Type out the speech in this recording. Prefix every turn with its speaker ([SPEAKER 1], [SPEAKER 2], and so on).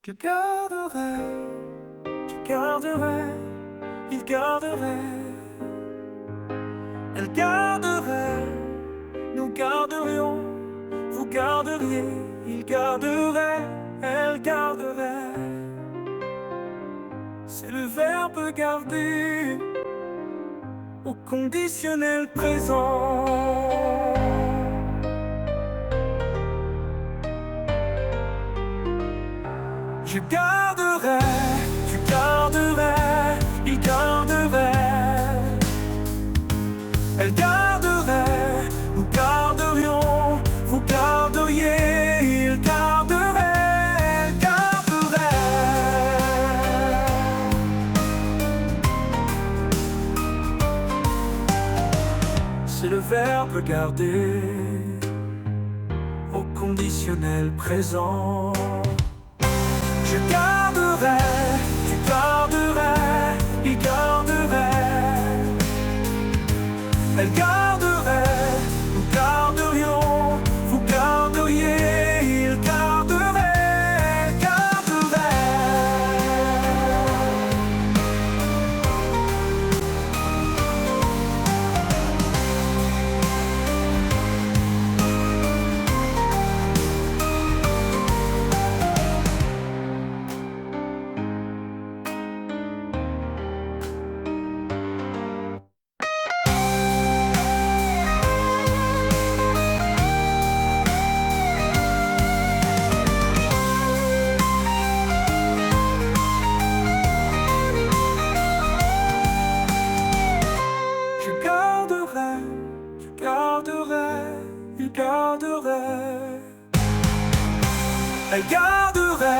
[SPEAKER 1] Je garderai, je garderai, il garderait, elle garderait, nous garderions, vous garderiez, il garderait, elle garderait. C'est le verbe garder au conditionnel présent. Je garderai, tu garderais, il garderait, elle garderait, nous garderions, vous garderiez, il garderait, elle garderait. C'est le verbe garder au conditionnel présent. Je garderai, tu garderais, il garderait, elle garderait, nous garderions, vous garderiez, il garderait, elle garderait. Il garderait, elle garderait,